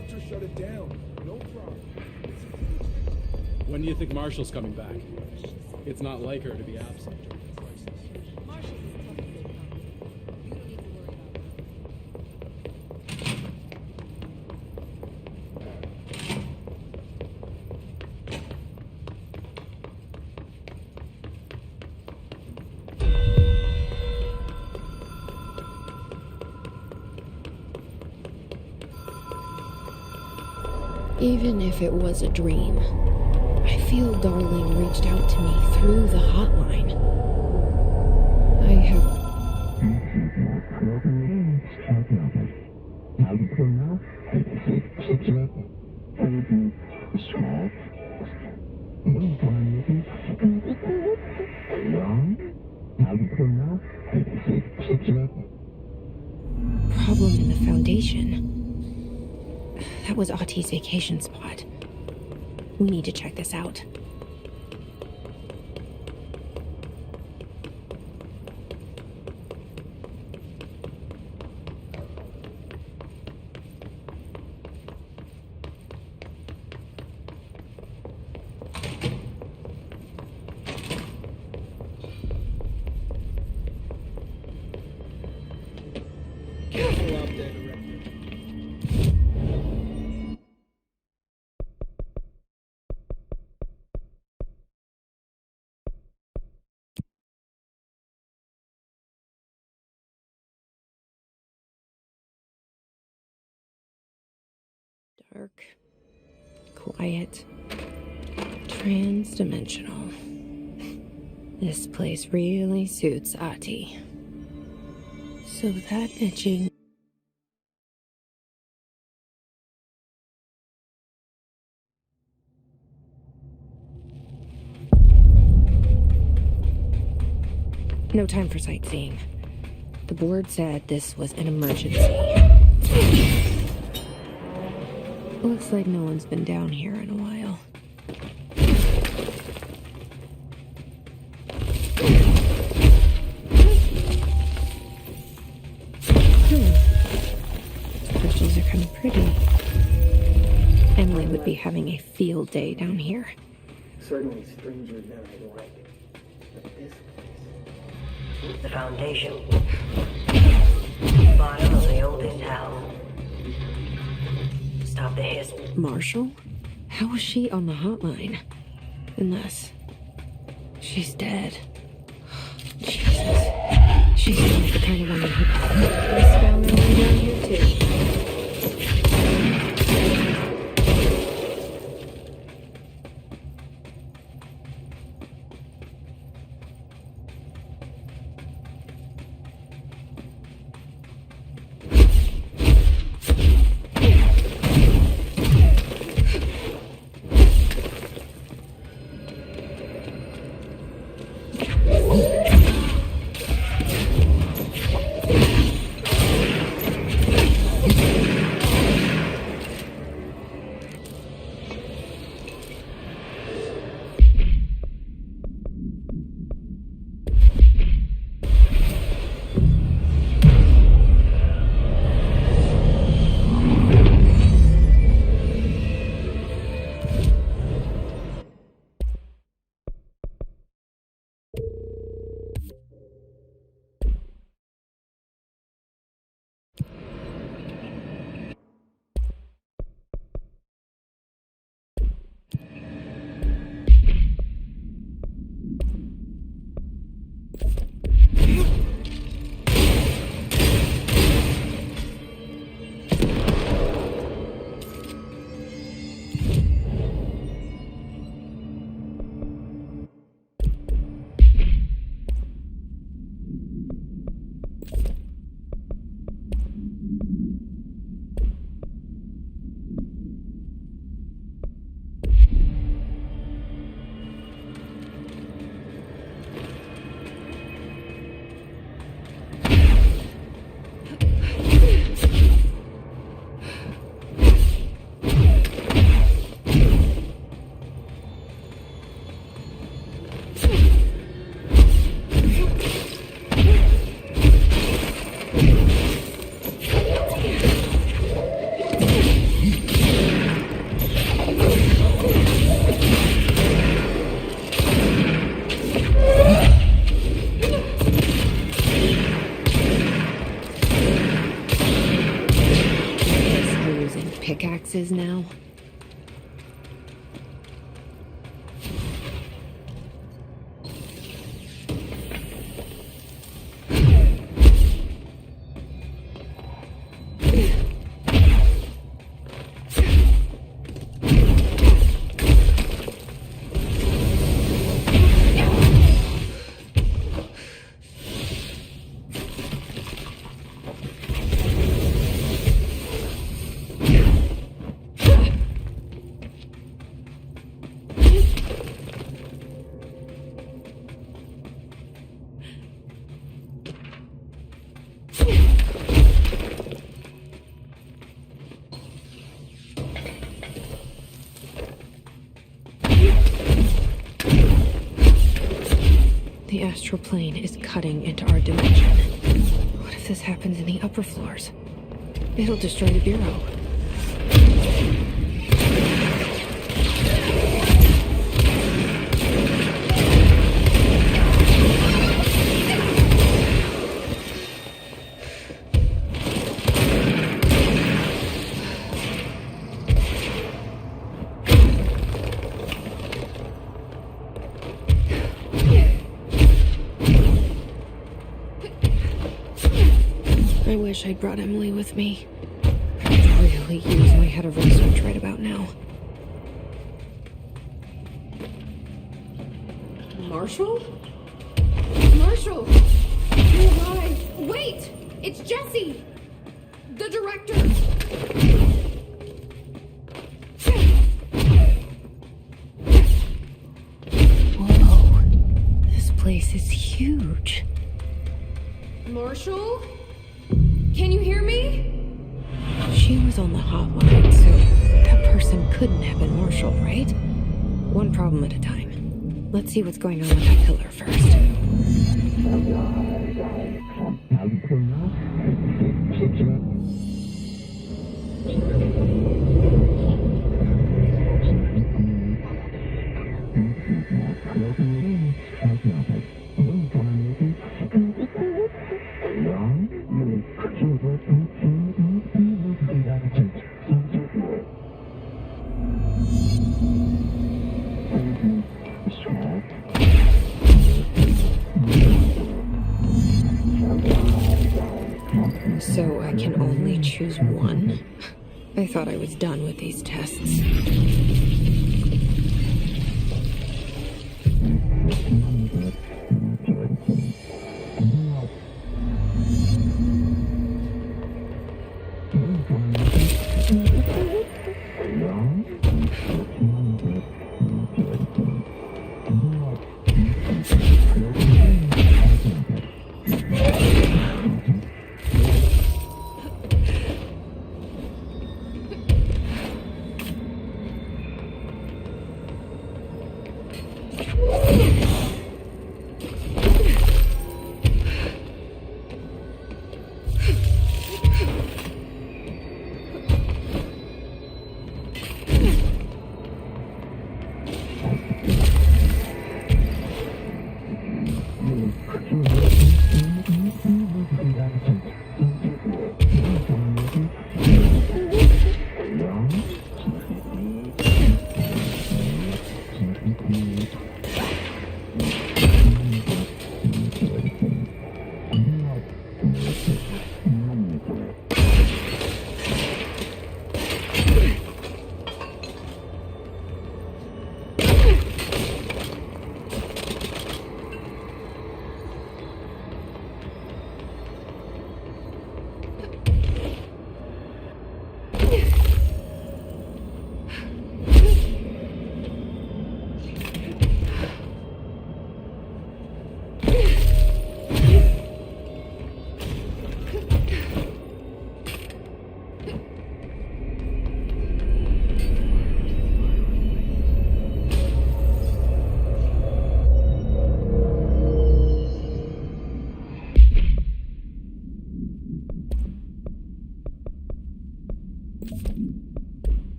director shut it down. No problem. When do you think Marshall's coming back? It's not like her to be absent. Marshall's as tough as they come. You don't need to worry about Even if it was a dream, I feel Darling reached out to me through the hotline. I have... problem in the foundation. That was Auti's vacation spot. We need to check this out. Careful out there, director. Dark, quiet, trans-dimensional. This place really suits Auti. So that etching... No time for sightseeing. The board said this was an emergency. Looks like no one's been down here in a while. Crystals are kind of pretty. Emily would be having a field day down here. Certainly stranger than I like. But this place... The Foundation. Bottom of the oldest house. Stop the hiss. Marshall? How was she on the hotline? Unless... she's dead. Jesus. She's not the kind of woman who... This found their way down here too. is now. The astral plane is cutting into our dimension. What if this happens in the upper floors? It'll destroy the bureau. I wish I'd brought Emily with me. I could really use my head of research right about now. Marshall? Marshall! You alive! Wait! It's Jesse! The director! Whoa. This place is huge. Marshall? Can you hear me? She was on the hotline, so that person couldn't have been Marshall, right? One problem at a time. Let's see what's going on with that pillar first. So I can only choose one? I thought I was done with these tests.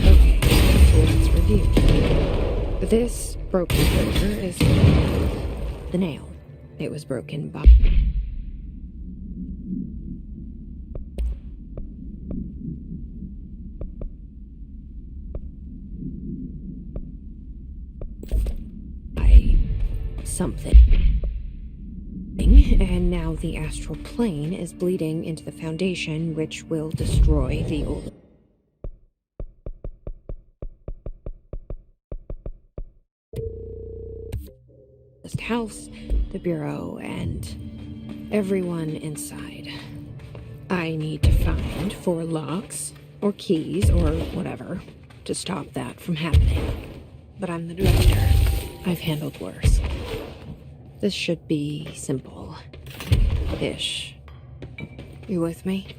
Okay, let's review. This broken filter is the nail. It was broken by... something. And now the astral plane is bleeding into the foundation, which will destroy the old house, the bureau, and everyone inside. I need to find 4 locks, or keys, or whatever, to stop that from happening. But I'm the director. I've handled worse. This should be simple. Ish. You with me?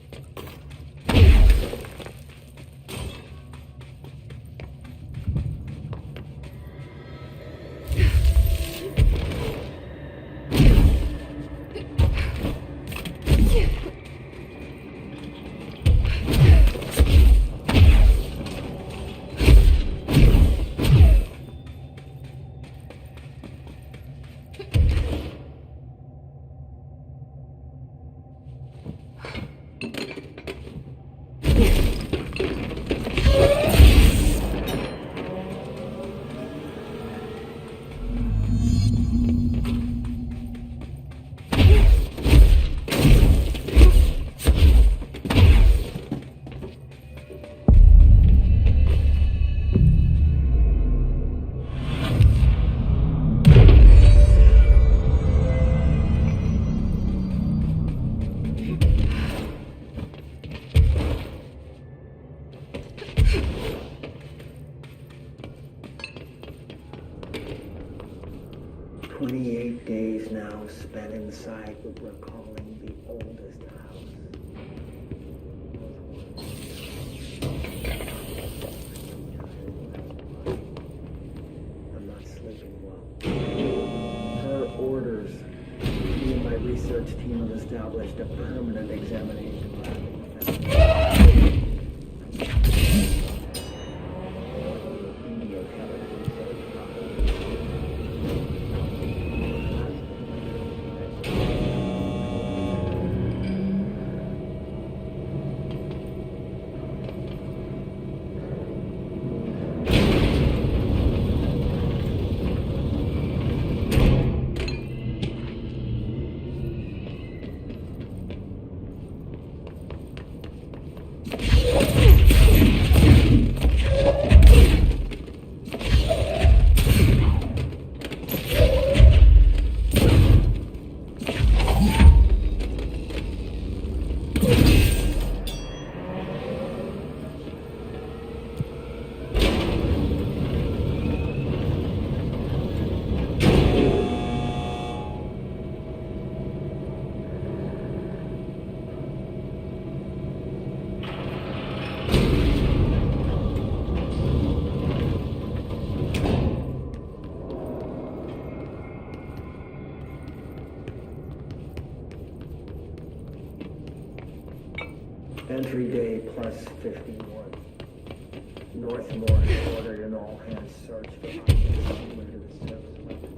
Days now spent inside what we're calling the oldest house. I'm not sleeping well. Per orders, me and my research team have established a permanent examination lab. Entry day plus 51. Northmore has ordered an all-hands search for objects similar to the service weapon.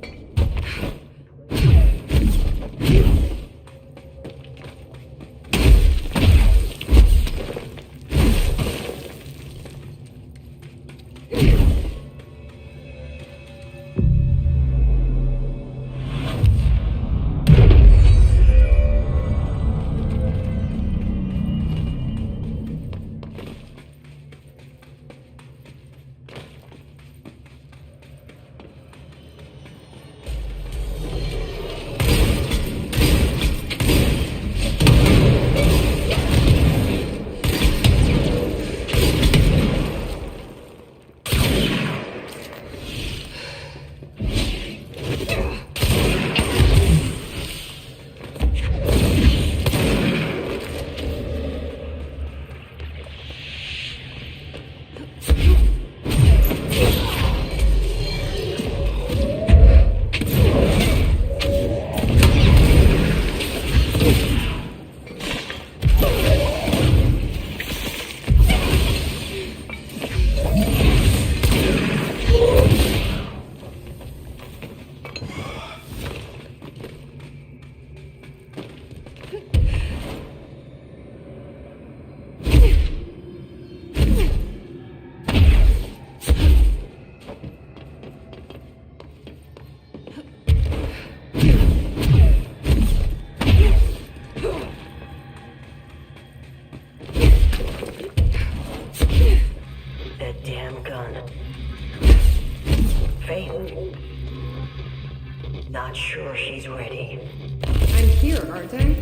Not sure she's ready. I'm here, aren't I?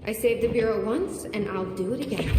I saved the Bureau once, and I'll do it again.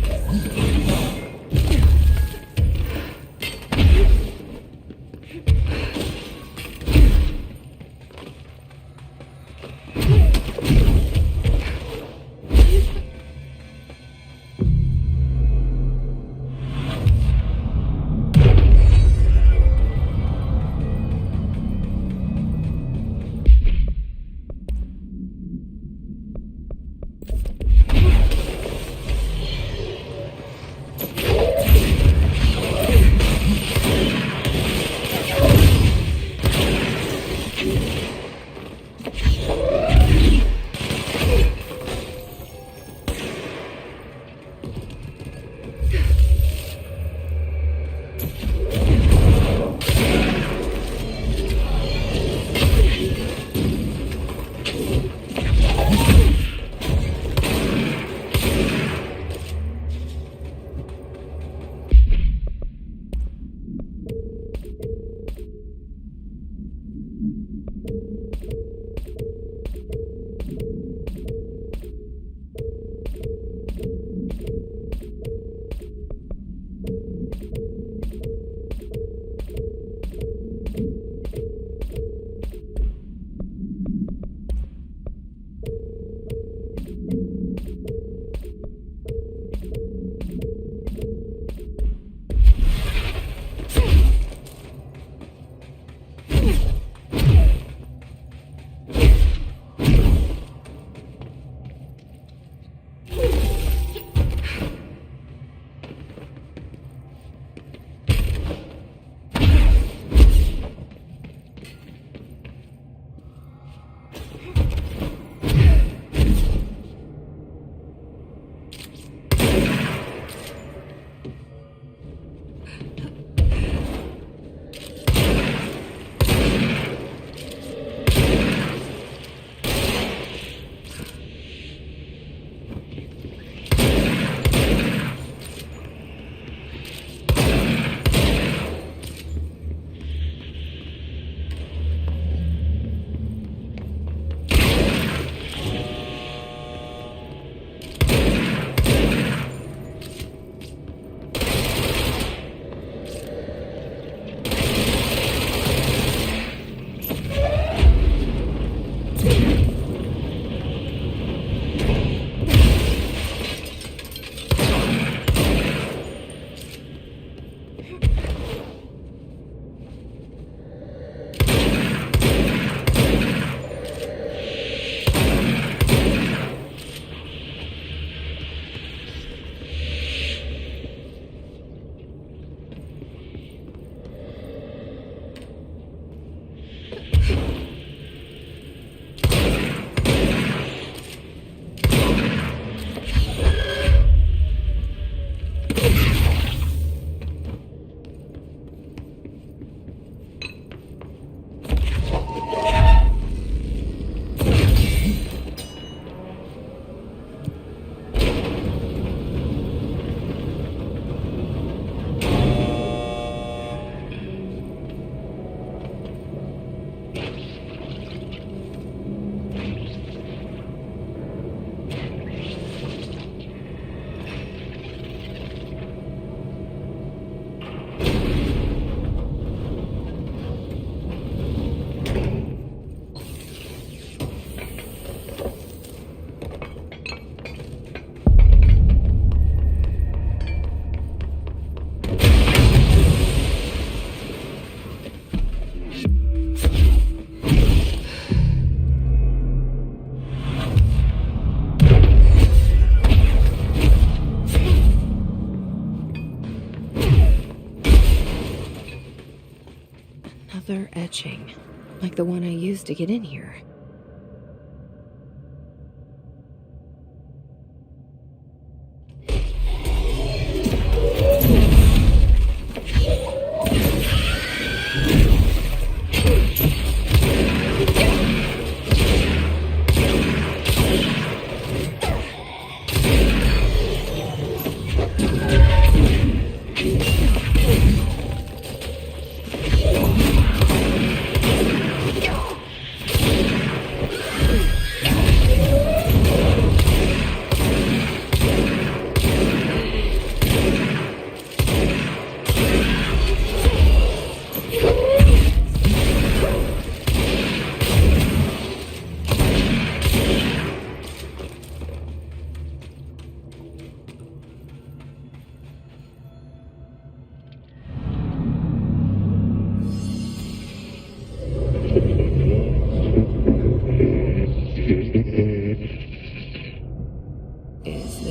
Another etching, like the one I used to get in here.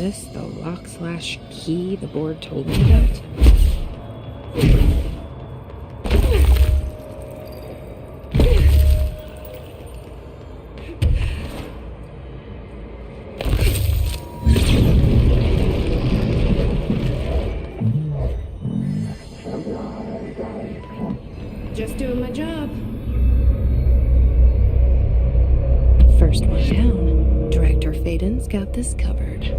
this the lock/key the board told me about? Just doing my job. First one down. Director Faden's got this covered.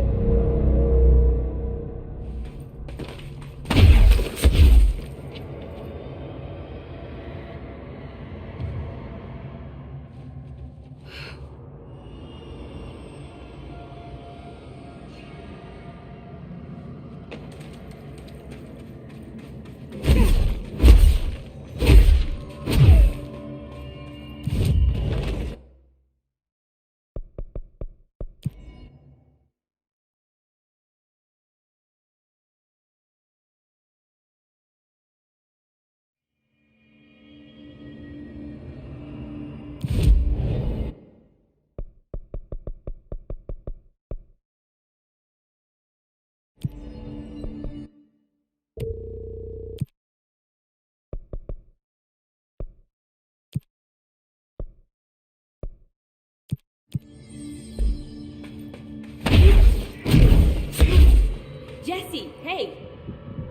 Jesse, hey!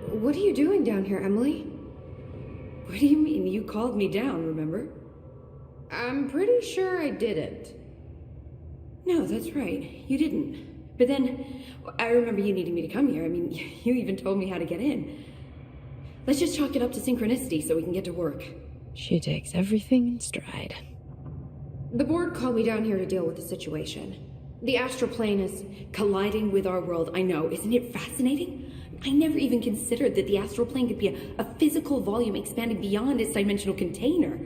What are you doing down here, Emily? What do you mean? You called me down, remember? I'm pretty sure I didn't. No, that's right. You didn't. But then, I remember you needing me to come here. I mean, you even told me how to get in. Let's just chalk it up to synchronicity so we can get to work. She takes everything in stride. The board called me down here to deal with the situation. The astral plane is... Colliding with our world, I know. Isn't it fascinating? I never even considered that the astral plane could be a physical volume expanding beyond its dimensional container.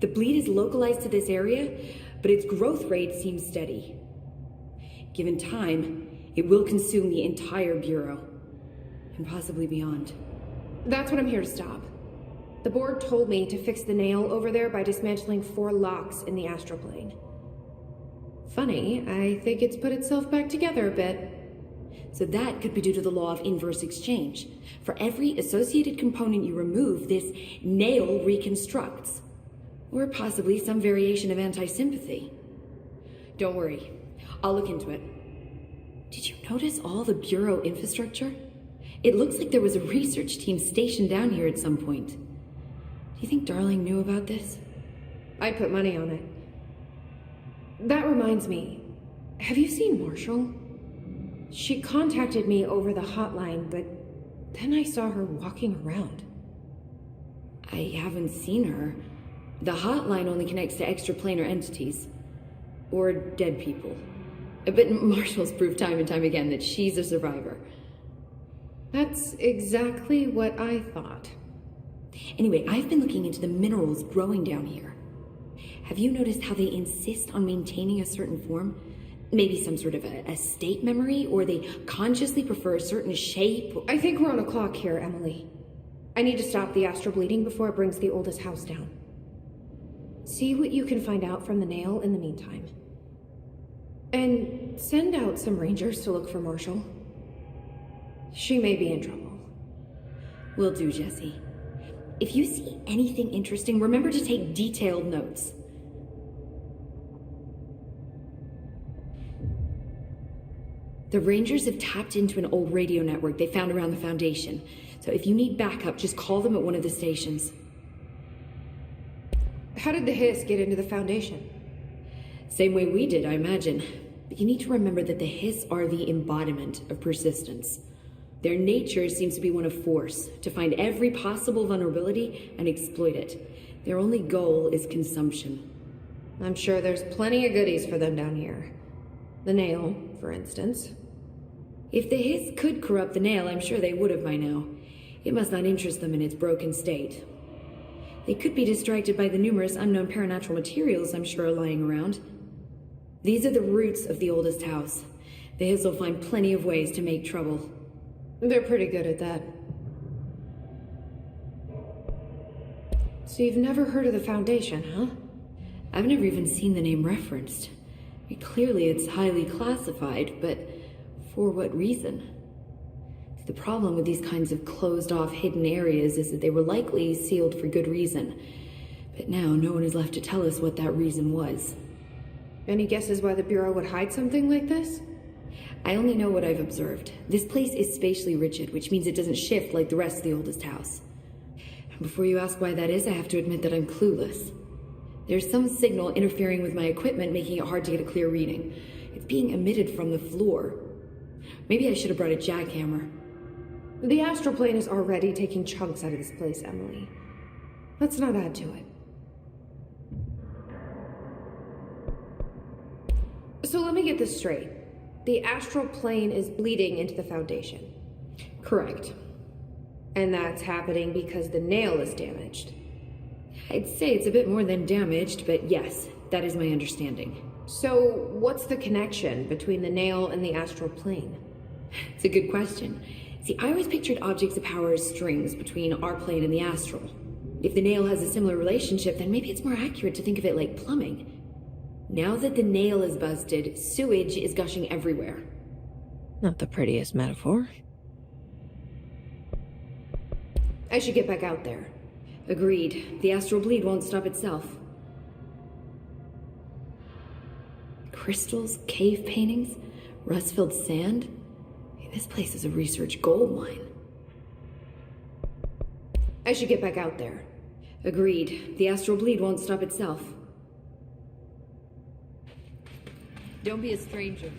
The bleed is localized to this area, but its growth rate seems steady. Given time, it will consume the entire Bureau, and possibly beyond. That's what I'm here to stop. The board told me to fix the nail over there by dismantling 4 locks in the astral plane. Funny, I think it's put itself back together a bit. So that could be due to the law of inverse exchange. For every associated component you remove, this nail reconstructs. Or possibly some variation of anti-sympathy. Don't worry, I'll look into it. Did you notice all the Bureau infrastructure? It looks like there was a research team stationed down here at some point. Do you think Darling knew about this? I put money on it. That reminds me, have you seen Marshall? She contacted me over the hotline, but then I saw her walking around. I haven't seen her. The hotline only connects to extraplanar entities. Or dead people. But Marshall's proved time and time again that she's a survivor. That's exactly what I thought. Anyway, I've been looking into the minerals growing down here. Have you noticed how they insist on maintaining a certain form? Maybe some sort of a state memory, or they consciously prefer a certain shape? I think we're on a clock here, Emily. I need to stop the astral bleeding before it brings the oldest house down. See what you can find out from the nail in the meantime. And send out some rangers to look for Marshall. She may be in trouble. Will do, Jesse. If you see anything interesting, remember to take detailed notes. The Rangers have tapped into an old radio network they found around the Foundation. So if you need backup, just call them at one of the stations. How did the Hiss get into the Foundation? Same way we did, I imagine. But you need to remember that the Hiss are the embodiment of persistence. Their nature seems to be one of force, to find every possible vulnerability and exploit it. Their only goal is consumption. I'm sure there's plenty of goodies for them down here. The nail, for instance. If the Hiss could corrupt the nail, I'm sure they would have by now. It must not interest them in its broken state. They could be distracted by the numerous unknown paranatural materials I'm sure are lying around. These are the roots of the oldest house. The Hiss will find plenty of ways to make trouble. They're pretty good at that. So you've never heard of the Foundation, huh? I've never even seen the name referenced. Clearly it's highly classified, but For what reason? The problem with these kinds of closed-off hidden areas is that they were likely sealed for good reason. But now no one is left to tell us what that reason was. Any guesses why the Bureau would hide something like this? I only know what I've observed. This place is spatially rigid, which means it doesn't shift like the rest of the oldest house. And before you ask why that is, I have to admit that I'm clueless. There's some signal interfering with my equipment, making it hard to get a clear reading. It's being emitted from the floor. Maybe I should have brought a jackhammer. The astral plane is already taking chunks out of this place, Emily. Let's not add to it. So let me get this straight. The astral plane is bleeding into the Foundation. Correct. And that's happening because the nail is damaged. I'd say it's a bit more than damaged, but yes, that is my understanding. So what's the connection between the nail and the astral plane? It's a good question. See, I always pictured objects of power as strings between our plane and the astral. If the nail has a similar relationship, then maybe it's more accurate to think of it like plumbing. Now that the nail is busted, sewage is gushing everywhere. Not the prettiest metaphor. I should get back out there. Agreed. The astral bleed won't stop itself. Crystals, cave paintings, rust-filled sand. This place is a research gold mine. I should get back out there. Agreed. The astral bleed won't stop itself. Don't be a stranger.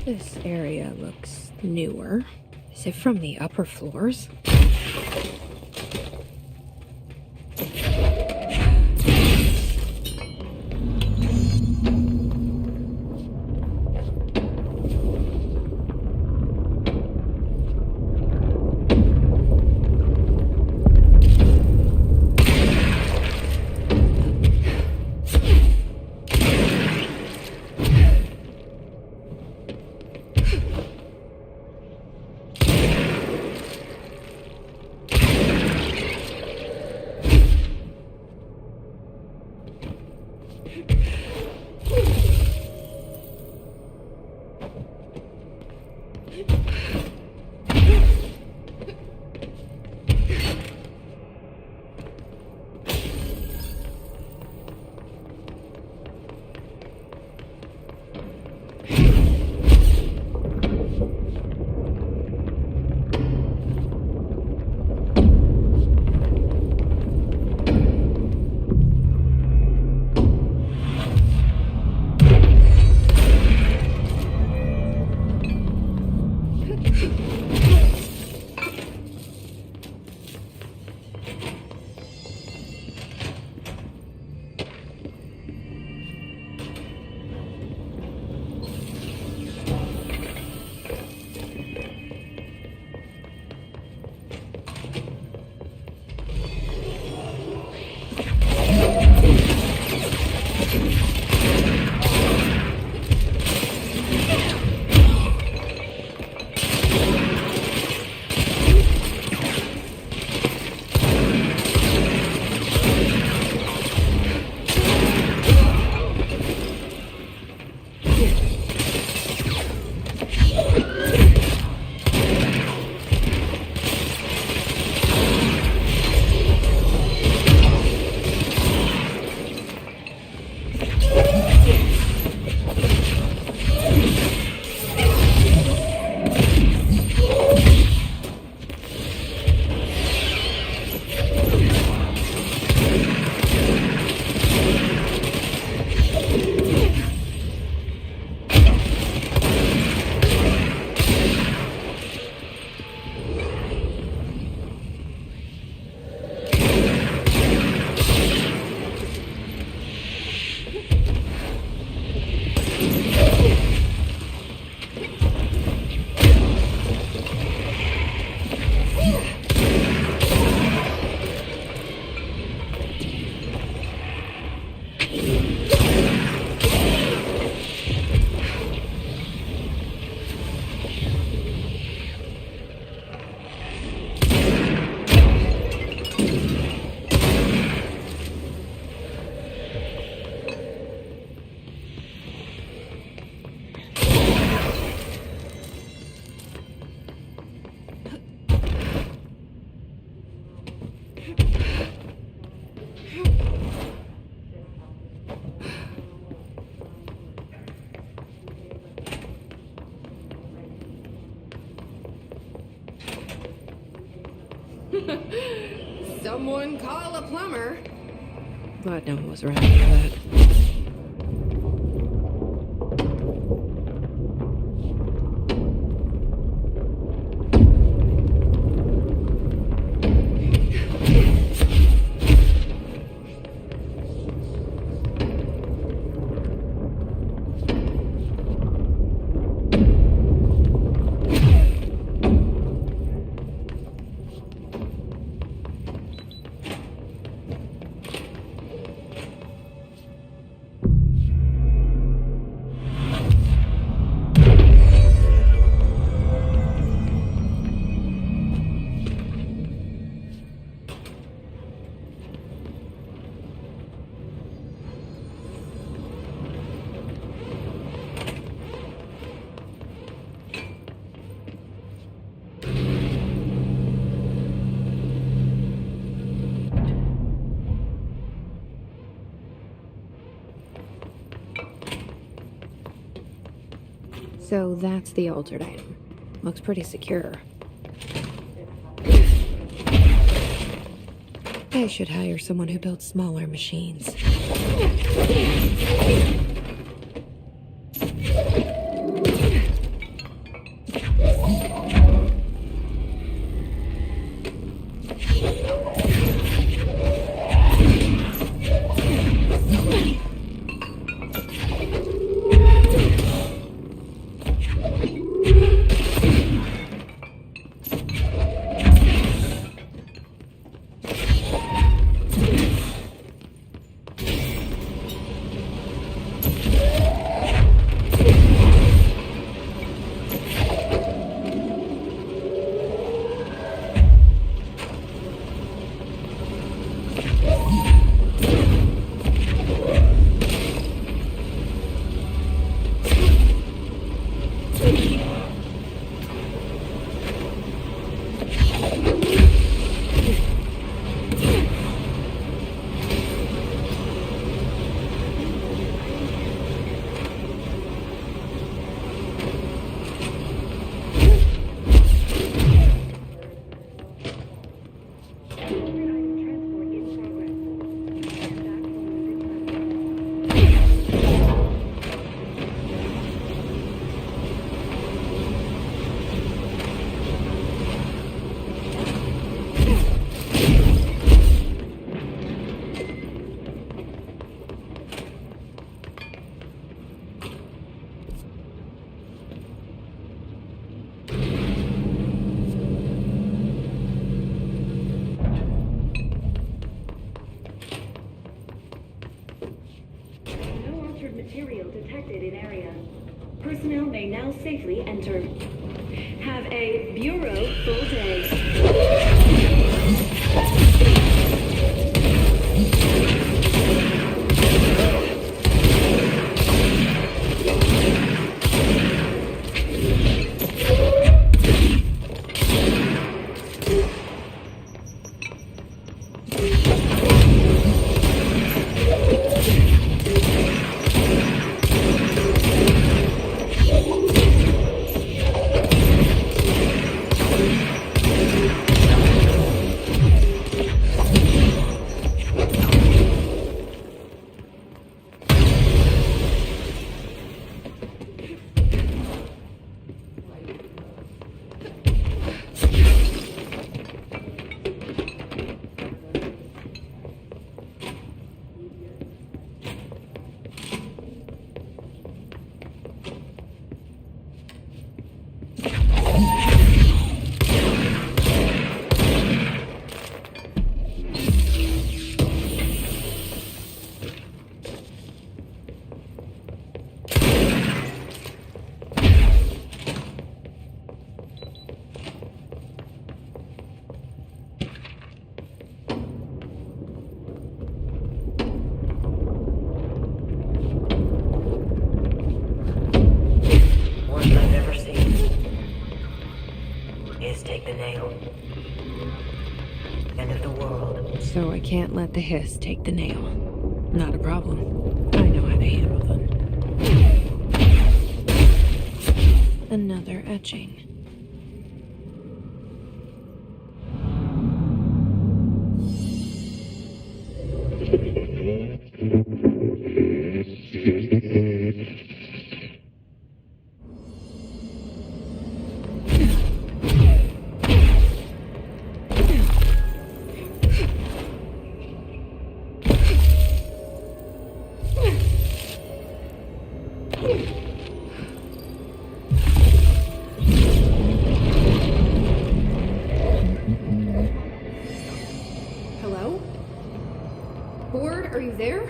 This area looks newer. Is it from the upper floors? Someone call a plumber. Glad no one was around for that. So that's the altered item. Looks pretty secure. I should hire someone who builds smaller machines. Material detected in area. Personnel may now safely enter. Have a Bureau full day. So I can't let the hiss take the nail. Not a problem. I know how to handle them. Another etching. Hello? Board, are you there?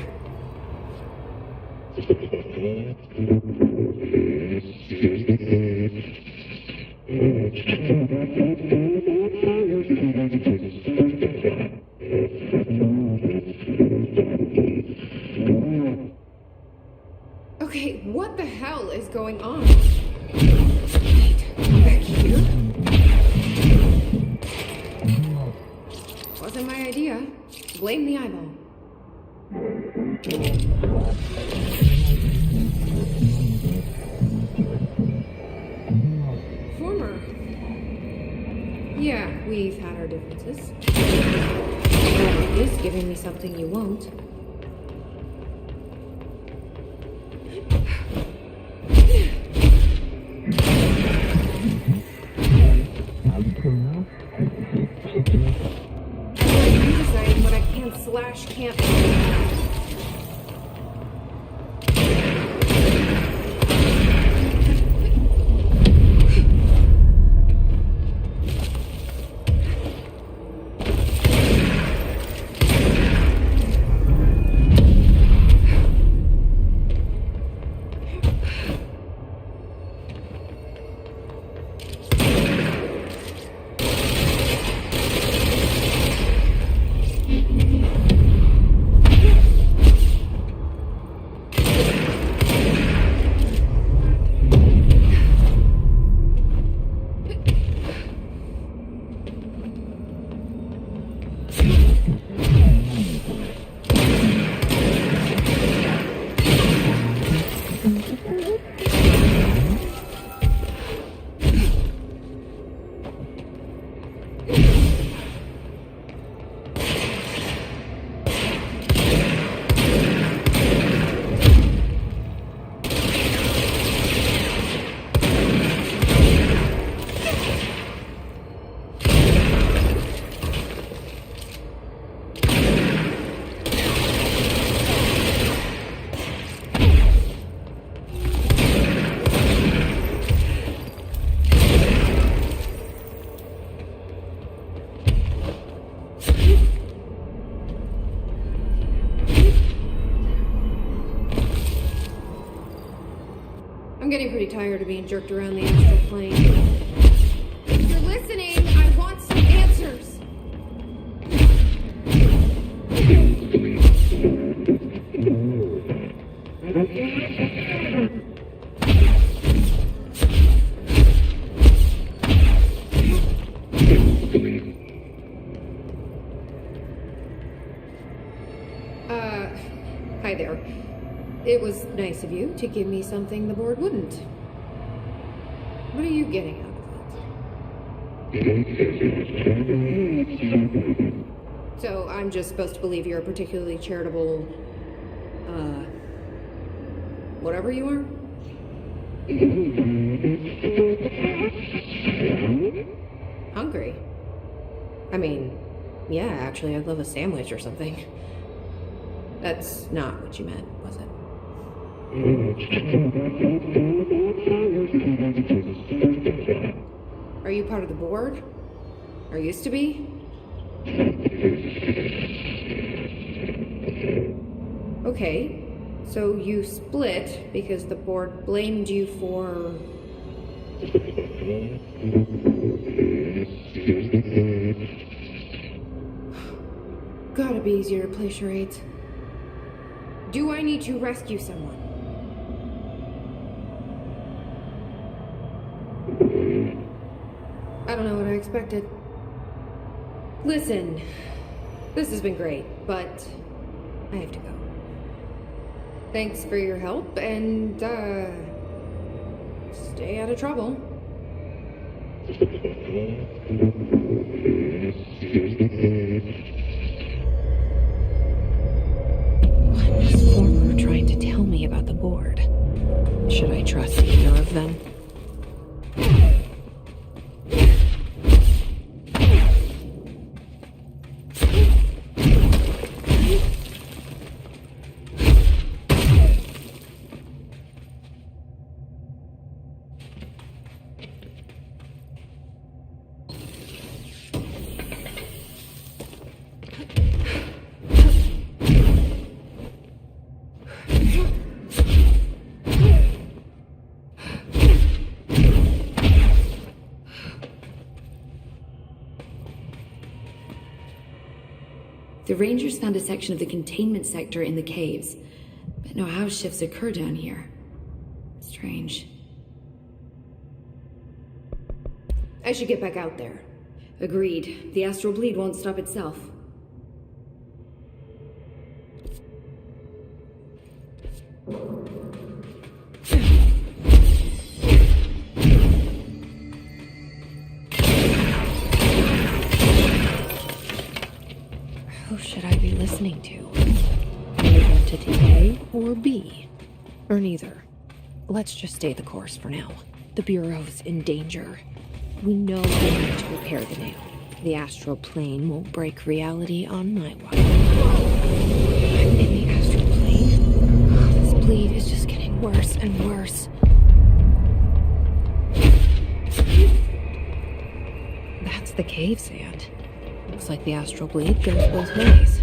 Okay, what the hell is going on? Wait, I'm back here? Wasn't my idea. Blame the eyeball. Former. Yeah, we've had our differences. That is giving me something you won't. I'm deciding what I can/can't. I'm getting pretty tired of being jerked around the astral plane. If you're listening, I want some answers. Hi there. It was nice of you to give me something the board wouldn't. What are you getting out of it? So I'm just supposed to believe you're a particularly charitable, whatever you are? Hungry? I mean, yeah, actually, I'd love a sandwich or something. That's not what you meant, was it? Are you part of the board? Or used to be? Okay, so you split because the board blamed you for... Gotta be easier to play charades. Do I need to rescue someone? I don't know what I expected. Listen, This has been great, but I have to go. Thanks for your help, and, stay out of trouble. What was Former trying to tell me about the board? Should I trust either of them? The Rangers found a section of the containment sector in the caves, but no house shifts occur down here. Strange. I should get back out there. Agreed. The astral bleed won't stop itself. Who should I be listening to? Entity A or B? Or neither? Let's just stay the course for now. The Bureau's in danger. We know we need to repair the nail. The astral plane won't break reality on my watch. I'm in the astral plane. This bleed is just getting worse and worse. That's the cave sand. Looks like the astral bleed goes both ways.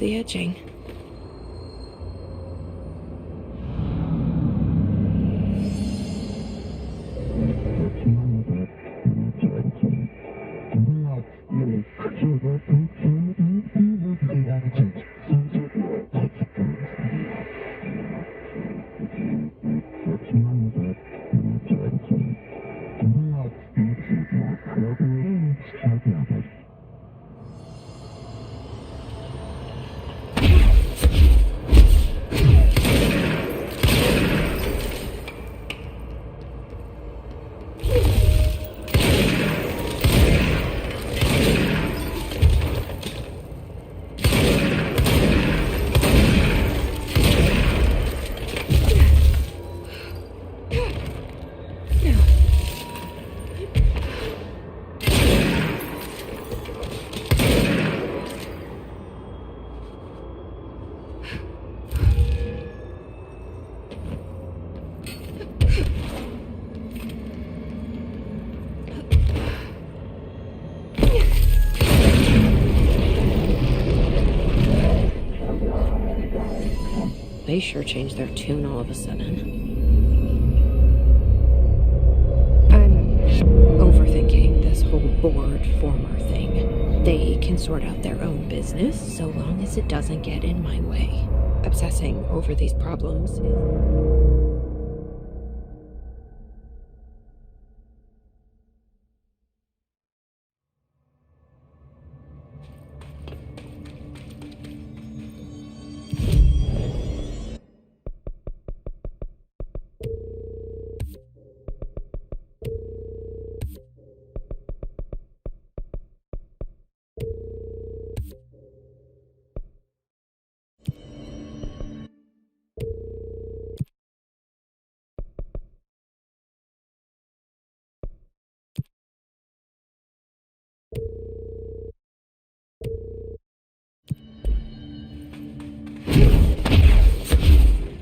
the etching. They sure changed their tune all of a sudden. I'm overthinking this whole board former thing. They can sort out their own business so long as it doesn't get in my way. Obsessing over these problems is...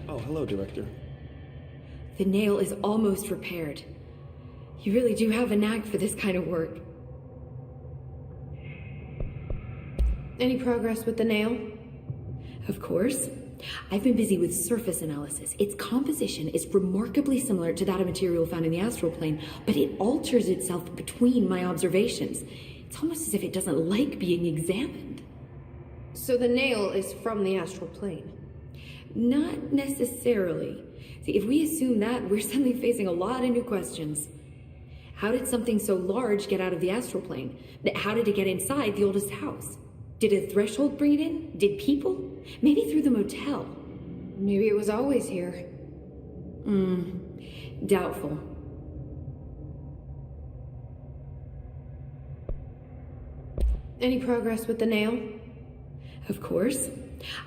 Oh, hello, Director. The nail is almost repaired. You really do have a knack for this kind of work. Any progress with the nail? Of course. I've been busy with surface analysis. Its composition is remarkably similar to that of material found in the astral plane, but it alters itself between my observations. It's almost as if it doesn't like being examined. So the nail is from the astral plane? Not necessarily. See, if we assume that, we're suddenly facing a lot of new questions. How did something so large get out of the astral plane? How did it get inside the oldest house? Did a threshold bring it in? Did people? Maybe through the motel. Maybe it was always here. Doubtful. Any progress with the nail? Of course.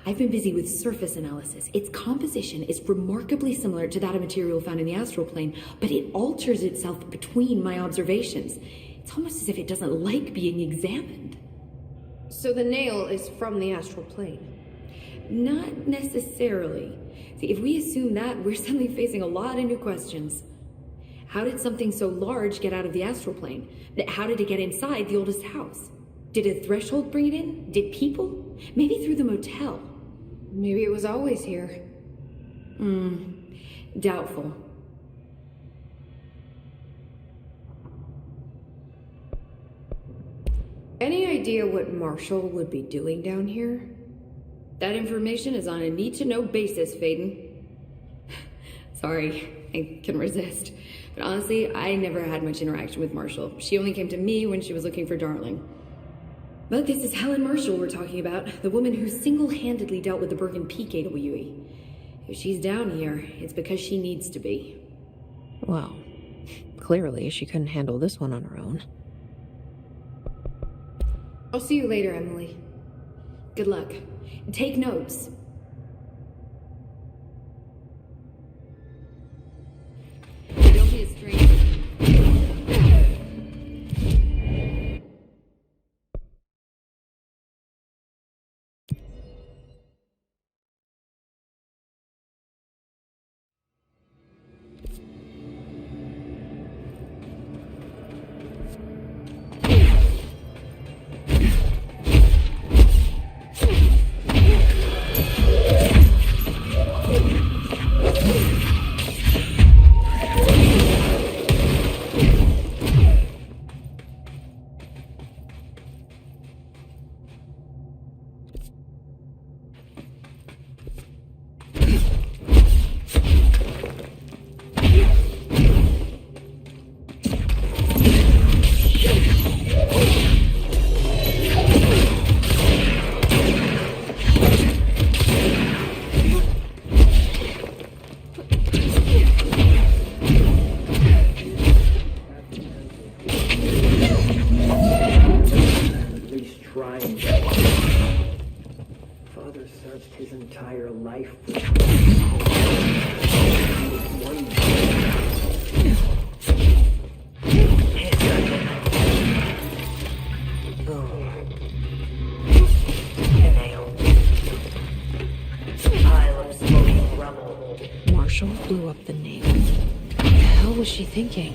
I've been busy with surface analysis. Its composition is remarkably similar to that of material found in the astral plane, but it alters itself between my observations. It's almost as if it doesn't like being examined. So the nail is from the astral plane? Not necessarily. See, if we assume that, we're suddenly facing a lot of new questions. How did something so large get out of the astral plane? How did it get inside the oldest house? Did a threshold bring it in? Did people? Maybe through the motel. Maybe it was always here. Doubtful. Any idea what Marshall would be doing down here? That information is on a need-to-know basis, Faden. Sorry, I can resist. But honestly, I never had much interaction with Marshall. She only came to me when she was looking for Darling. But this is Helen Marshall we're talking about, the woman who single-handedly dealt with the Bergen Peak AWE. If she's down here, it's because she needs to be. Well, clearly she couldn't handle this one on her own. I'll see you later, Emily. Good luck. Take notes. Don't be a stranger. entire life. Boom. The nail. Pile of smoking rubble. Marshall blew up the nail. What the hell was she thinking?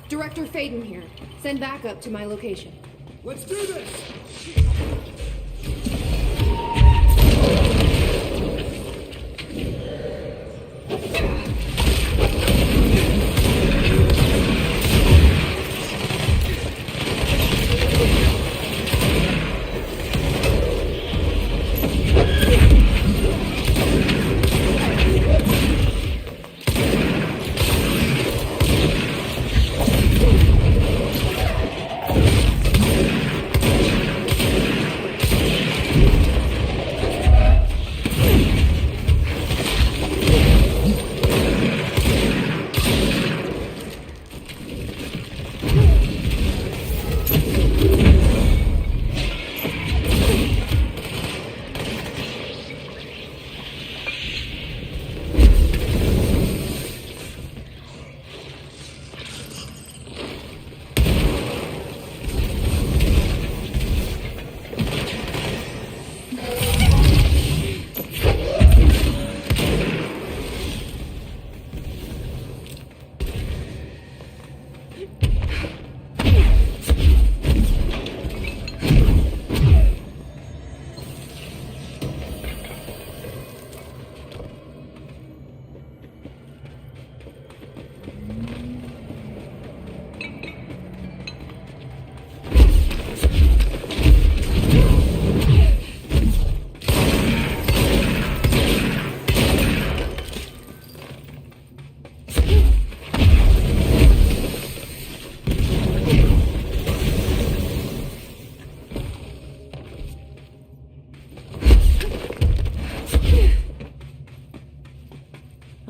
Director Faden here. Send backup to my location. Let's do this!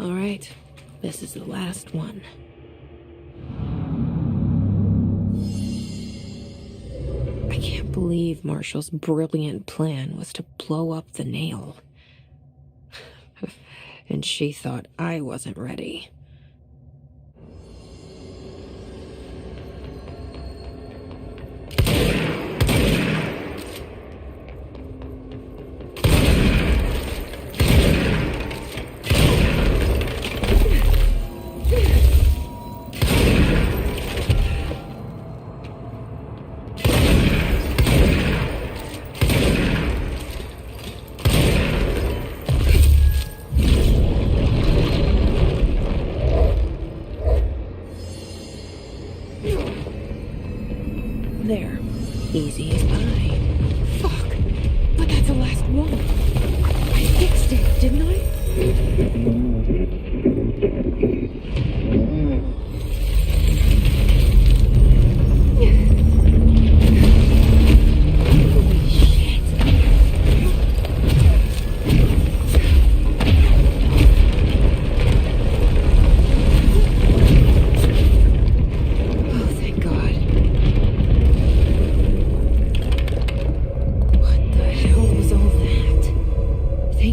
All right, this is the last one. I can't believe Marshall's brilliant plan was to blow up the nail. And she thought I wasn't ready.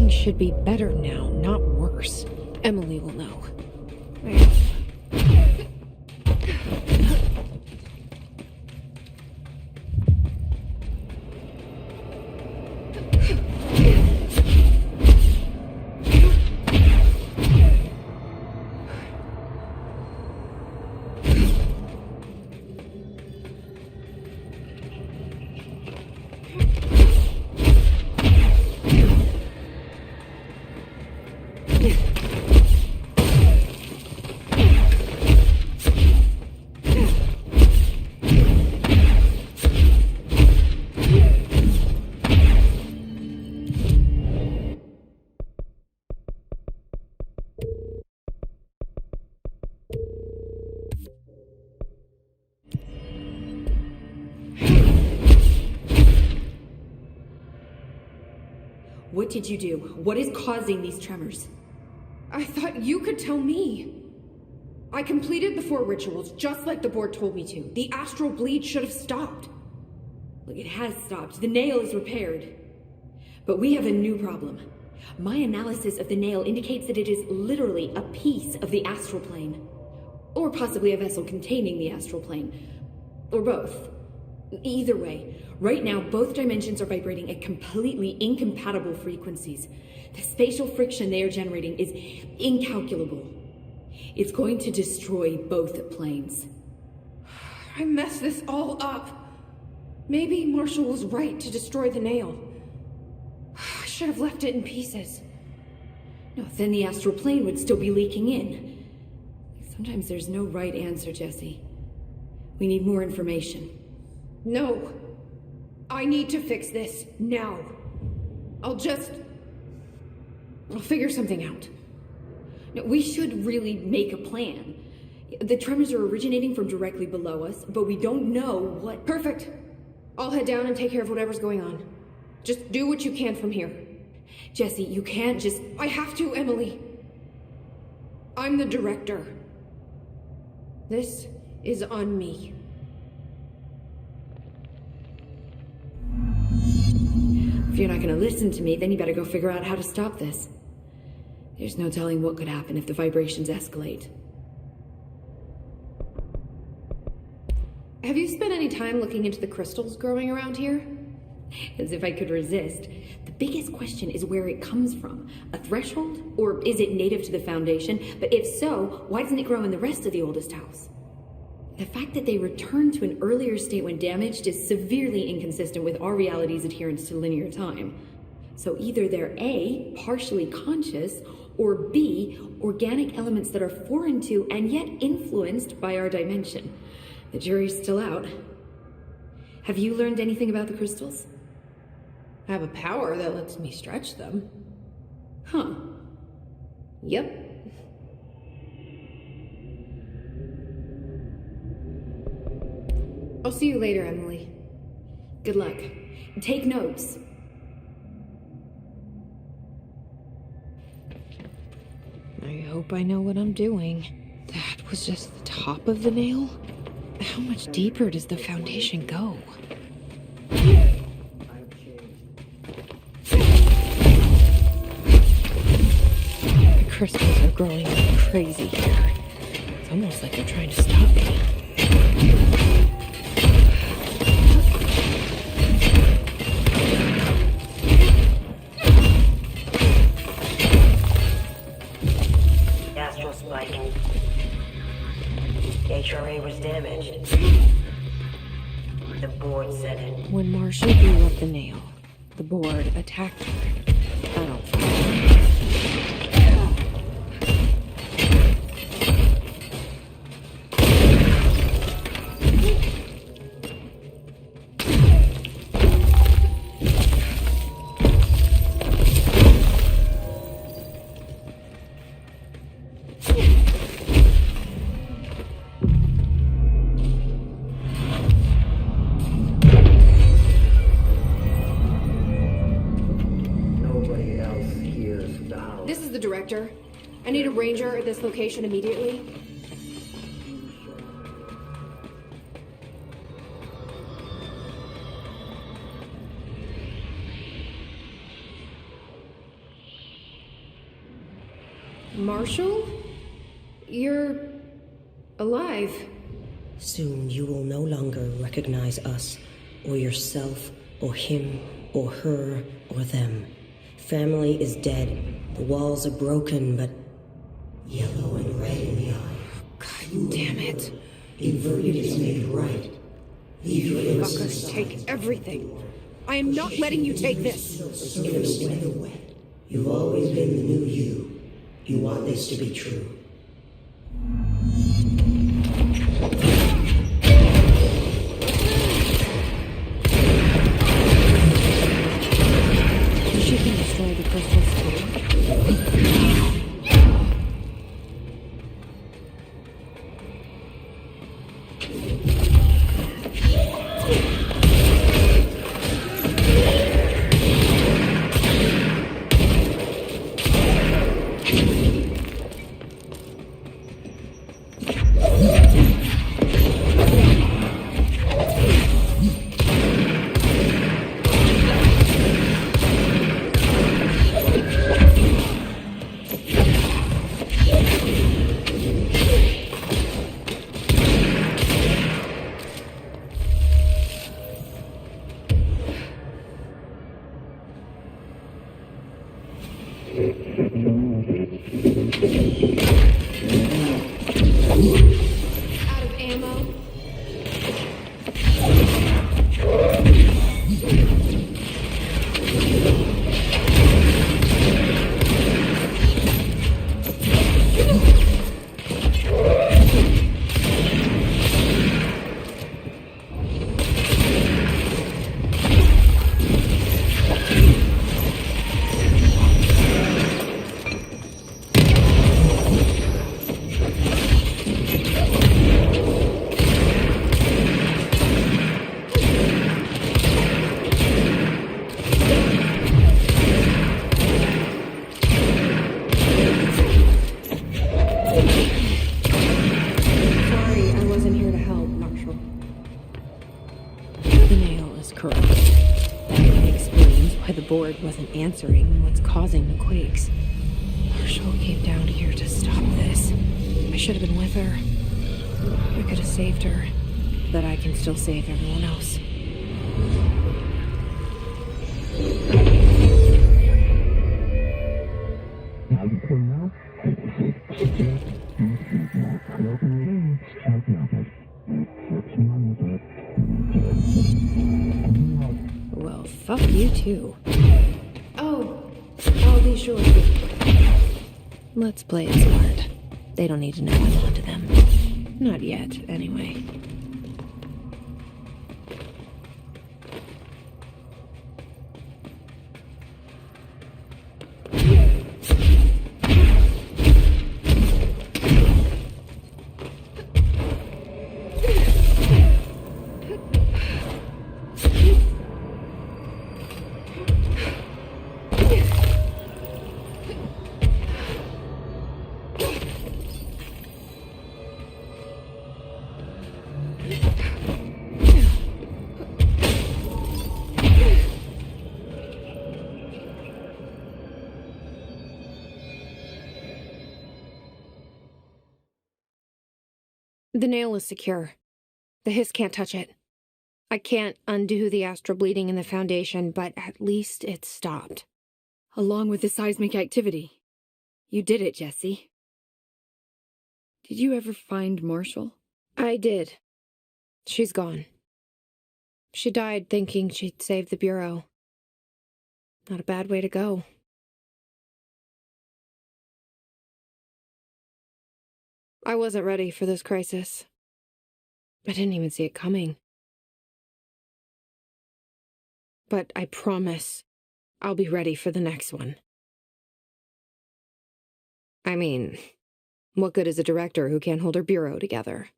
Things should be better now, not worse. Emily will know. What did you do? What is causing these tremors? I thought you could tell me. I completed the 4 rituals just like the board told me to. The astral bleed should have stopped. Look, it has stopped. The nail is repaired. But we have a new problem. My analysis of the nail indicates that it is literally a piece of the astral plane. Or possibly a vessel containing the astral plane. Or both. Either way, right now both dimensions are vibrating at completely incompatible frequencies. The spatial friction they are generating is incalculable. It's going to destroy both planes. I messed this all up. Maybe Marshall was right to destroy the nail. I should have left it in pieces. No, then the astral plane would still be leaking in. Sometimes there's no right answer, Jesse. We need more information. No. I need to fix this now. I'll figure something out. No, we should really make a plan. The tremors are originating from directly below us, but we don't know what... Perfect. I'll head down and take care of whatever's going on. Just do what you can from here. Jesse, you can't just... I have to, Emily. I'm the director. This is on me. If you're not going to listen to me, then you better go figure out how to stop this. There's no telling what could happen if the vibrations escalate. Have you spent any time looking into the crystals growing around here? As if I could resist. The biggest question is where it comes from. A threshold? Or is it native to the Foundation? But if so, why doesn't it grow in the rest of the oldest house? The fact that they returned to an earlier state when damaged is severely inconsistent with our reality's adherence to linear time. So either they're A, partially conscious, or B, organic elements that are foreign to and yet influenced by our dimension. The jury's still out. Have you learned anything about the crystals? I have a power that lets me stretch them. Huh. Yep. I'll see you later, Emily. Good luck. Take notes. I hope I know what I'm doing. That was just the top of the nail? How much deeper does the Foundation go? I've changed. The crystals are growing like crazy here. It's almost like they're trying to stop me. Astral spike. HRA was damaged. The board said it. When Marshall blew up the nail, the board attacked her. I don't follow. Nobody else hears the house. This is the director. I need a ranger at this location immediately. Marshall? You're alive. Soon you will no longer recognize us, or yourself, or him, or her, or them. Family is dead. The walls are broken, but yellow and red in the eye. God damn it. Inverted is made right. Leave your innocence. Fuckers take everything. I am not letting you take this. In the way. You've always been the new you. You want this to be true. She can destroy the crystals too. Out of ammo. Sorry, I wasn't here to help, Marshall. The nail is correct. That explains why the board wasn't answering what's causing the quakes. Marshall came down here to stop this. I should have been with her. I could have saved her, but I can still save everyone else. Well, fuck you too. Oh, I'll be sure to. Let's play it smart. They don't need to know I'm onto them. Not yet, anyway. The nail is secure. The hiss can't touch it. I can't undo the astral bleeding in the foundation, but at least it's stopped. Along with the seismic activity. You did it, Jesse. Did you ever find Marshall? I did. She's gone. She died thinking she'd save the Bureau. Not a bad way to go. I wasn't ready for this crisis. I didn't even see it coming. But I promise I'll be ready for the next one. I mean, what good is a director who can't hold her bureau together?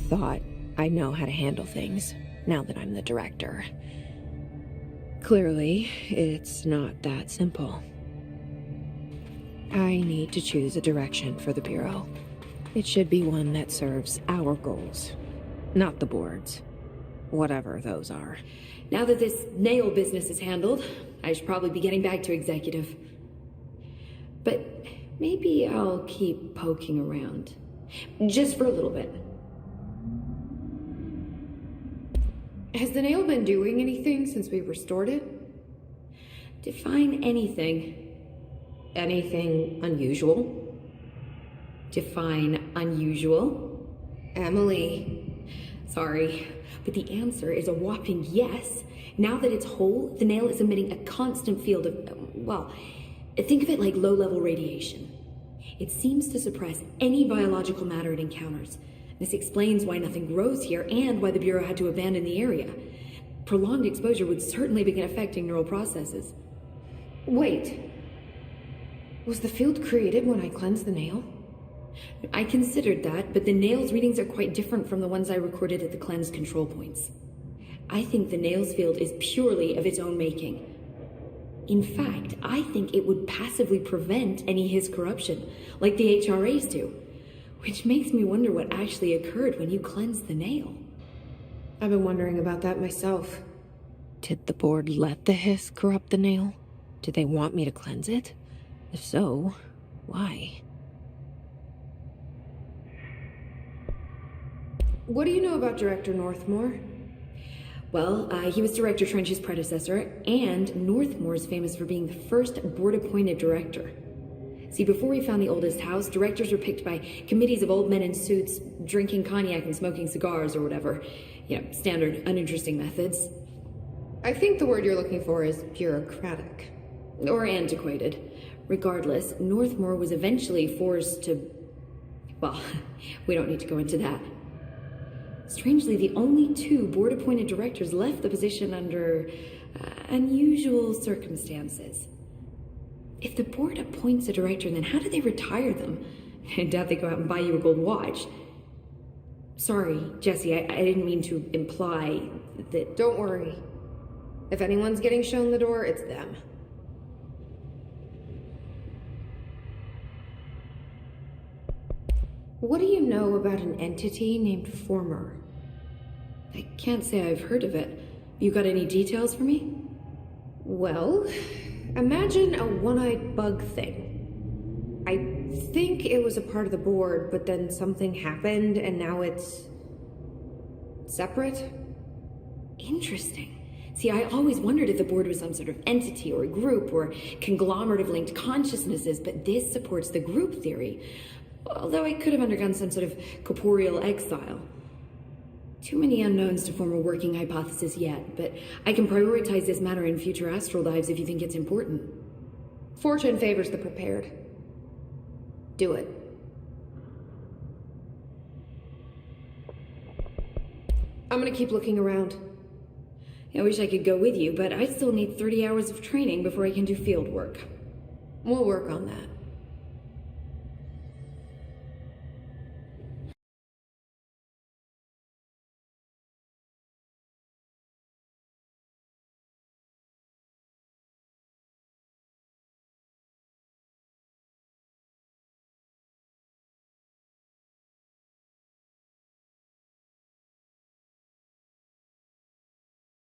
thought I know how to handle things, now that I'm the director. Clearly, it's not that simple. I need to choose a direction for the Bureau. It should be one that serves our goals, not the board's. Whatever those are. Now that this nail business is handled, I should probably be getting back to executive. But maybe I'll keep poking around. Just for a little bit. Has the nail been doing anything since we restored it? Define anything. Anything unusual? Define unusual. Emily. Sorry, but the answer is a whopping yes. Now that it's whole, the nail is emitting a constant field of, well, think of it like low-level radiation. It seems to suppress any biological matter it encounters. This explains why nothing grows here and why the Bureau had to abandon the area. Prolonged exposure would certainly begin affecting neural processes. Wait. Was the field created when I cleansed the nail? I considered that, but the nail's readings are quite different from the ones I recorded at the cleansed control points. I think the nail's field is purely of its own making. In fact, I think it would passively prevent any His corruption, like the HRAs do. Which makes me wonder what actually occurred when you cleansed the nail. I've been wondering about that myself. Did the board let the hiss corrupt the nail? Did they want me to cleanse it? If so, why? What do you know about Director Northmore? Well, he was Director Trench's predecessor, and Northmore's famous for being the first board-appointed director. See, before we found the oldest house, directors were picked by committees of old men in suits, drinking cognac and smoking cigars or whatever. You know, standard, uninteresting methods. I think the word you're looking for is bureaucratic. Or antiquated. Regardless, Northmore was eventually forced to... Well, we don't need to go into that. Strangely, the only two board-appointed directors left the position under unusual circumstances. If the board appoints a director, then how do they retire them? I doubt they go out and buy you a gold watch. Sorry, Jesse, I didn't mean to imply that... Don't worry. If anyone's getting shown the door, it's them. What do you know about an entity named Former? I can't say I've heard of it. You got any details for me? Well, imagine a one-eyed bug thing. I think it was a part of the board, but then something happened and now it's... separate? Interesting. See, I always wondered if the board was some sort of entity or group or conglomerate of linked consciousnesses, but this supports the group theory. Although I could have undergone some sort of corporeal exile. Too many unknowns to form a working hypothesis yet, but I can prioritize this matter in future astral dives if you think it's important. Fortune favors the prepared. Do it. I'm gonna keep looking around. I wish I could go with you, but I still need 30 hours of training before I can do field work. We'll work on that.